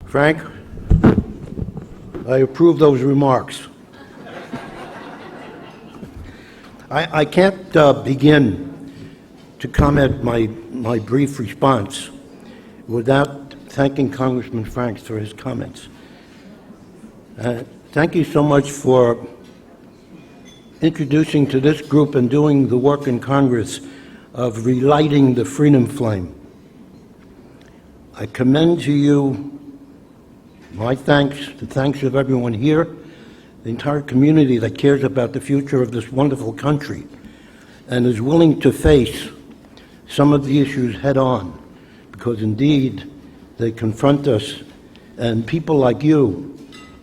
Frank, I approve those remarks. I can't begin to comment my brief response without thanking Congressman Franks for his comments. Thank you so much for introducing to this group and doing the work in Congress of relighting the freedom flame. I commend to you my thanks, the thanks of everyone here, the entire community that cares about the future of this wonderful country and is willing to face some of the issues head on, because indeed they confront us, and people like you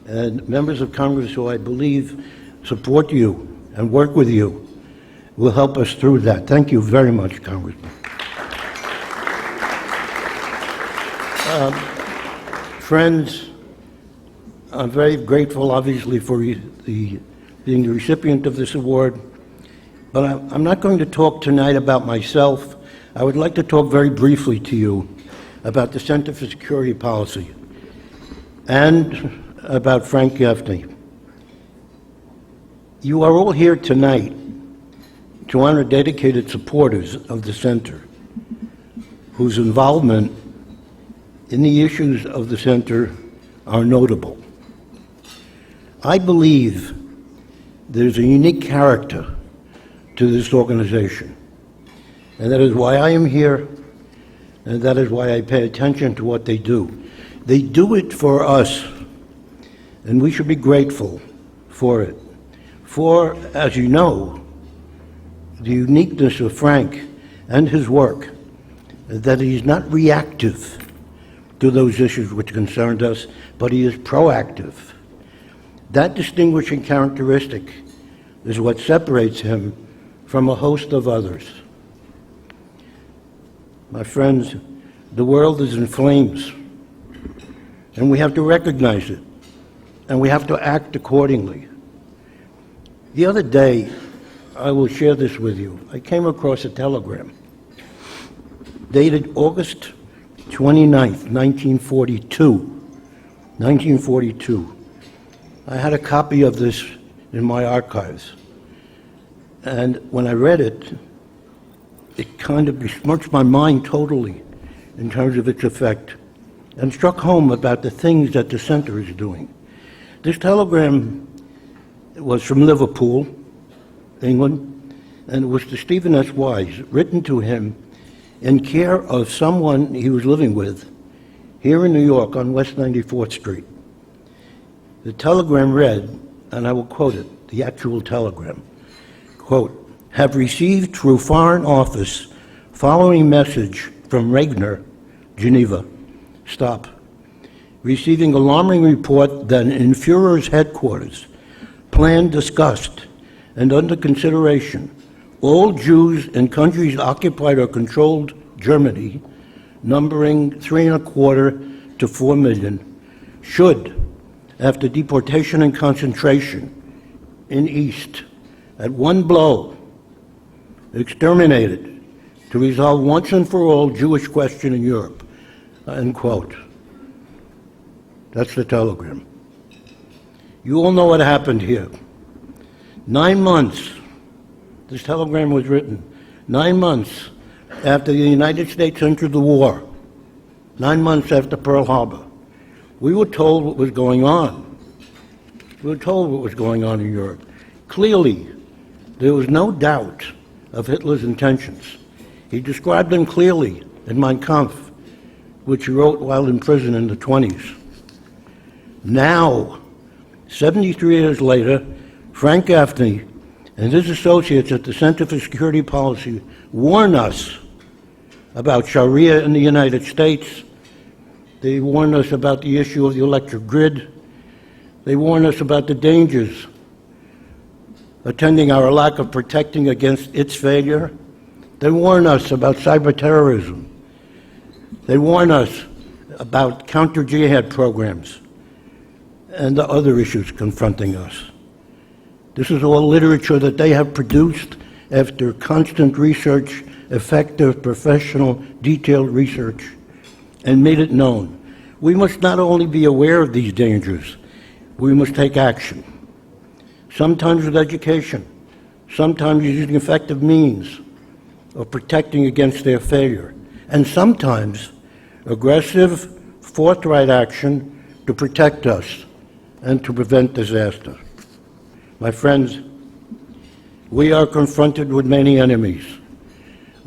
and members of Congress who I believe support you and work with you will help us through that. Thank you very much, Congressman. Friends, I'm very grateful, obviously, for being the recipient of this award, but I'm not going to talk tonight about myself. I would like to talk very briefly to you about the Center for Security Policy and about Frank Gaffney. You are all here tonight to honor dedicated supporters of the Center, whose involvement in the issues of the Center are notable. I believe there's a unique character to this organization, and that is why I am here, and that is why I pay attention to what they do. They do it for us, and we should be grateful for it. For, as you know, the uniqueness of Frank and his work, that he's not reactive to those issues which concerned us, but he is proactive. That distinguishing characteristic is what separates him from a host of others. My friends, the world is in flames, and we have to recognize it, and we have to act accordingly. The other day, I will share this with you, I came across a telegram dated August 29th, 1942. I had a copy of this in my archives, and when I read it, it kind of besmirched my mind totally in terms of its effect, and struck home about the things that the Center is doing. This telegram was from Liverpool, England, and it was to Stephen S. Wise, written to him in care of someone he was living with here in New York on West 94th Street. The telegram read, and I will quote it, the actual telegram, quote, "Have received through Foreign Office following message from Regner, Geneva." Stop. "Receiving alarming report that in Führer's headquarters, plan discussed and under consideration, all Jews in countries occupied or controlled Germany, numbering 3.25 to 4 million, should, after deportation and concentration in East, at one blow, exterminated to resolve once and for all Jewish question in Europe," end quote. That's the telegram. You all know what happened here. 9 months, this telegram was written, 9 months after the United States entered the war, 9 months after Pearl Harbor. We were told what was going on. We were told what was going on in Europe. Clearly, there was no doubt of Hitler's intentions. He described them clearly in Mein Kampf, which he wrote while in prison in the 20s. Now, 73 years later, Frank Gaffney and his associates at the Center for Security Policy warn us about Sharia in the United States. They warn us about the issue of the electric grid. They warn us about the dangers attending our lack of protecting against its failure. They warn us about cyber terrorism. They warn us about counter-jihad programs and the other issues confronting us. This is all literature that they have produced after constant research, effective, professional, detailed research, and made it known. We must not only be aware of these dangers, we must take action. Sometimes with education, sometimes using effective means of protecting against their failure, and sometimes aggressive, forthright action to protect us and to prevent disaster. My friends, we are confronted with many enemies.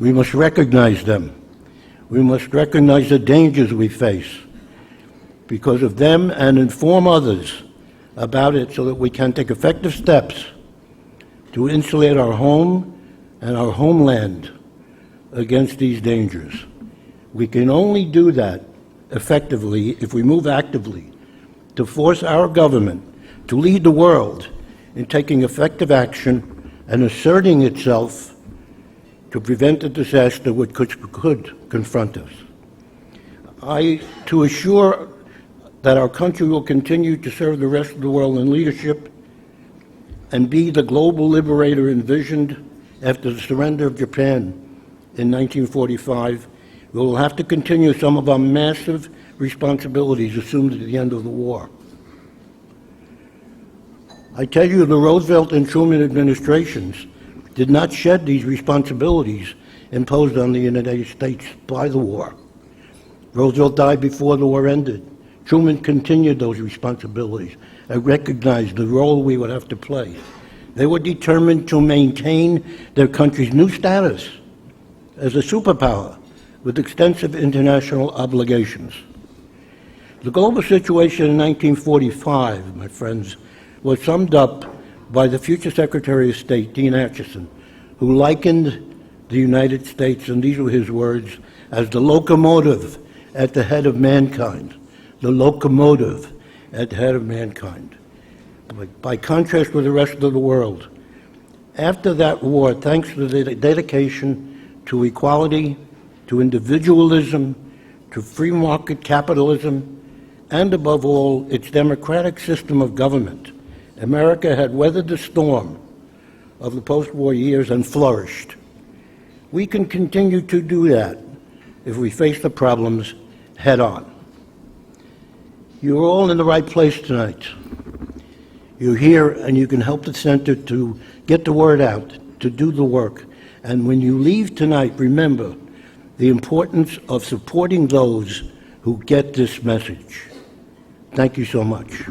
We must recognize them. We must recognize the dangers we face because of them and inform others about it so that we can take effective steps to insulate our home and our homeland against these dangers. We can only do that effectively if we move actively to force our government to lead the world in taking effective action and asserting itself to prevent a disaster which could confront us. To assure that our country will continue to serve the rest of the world in leadership and be the global liberator envisioned after the surrender of Japan in 1945, we will have to continue some of our massive responsibilities assumed at the end of the war. I tell you, the Roosevelt and Truman administrations did not shed these responsibilities imposed on the United States by the war. Roosevelt died before the war ended. Truman continued those responsibilities and recognized the role we would have to play. They were determined to maintain their country's new status as a superpower with extensive international obligations. The global situation in 1945, my friends, was summed up by the future Secretary of State, Dean Acheson, who likened the United States, and these were his words, as the locomotive at the head of mankind. The locomotive at the head of mankind. By contrast with the rest of the world, after that war, thanks to the dedication to equality, to individualism, to free market capitalism, and above all, its democratic system of government, America had weathered the storm of the post-war years and flourished. We can continue to do that if we face the problems head on. You're all in the right place tonight. You're here and you can help the center to get the word out, to do the work. And when you leave tonight, remember the importance of supporting those who get this message. Thank you so much.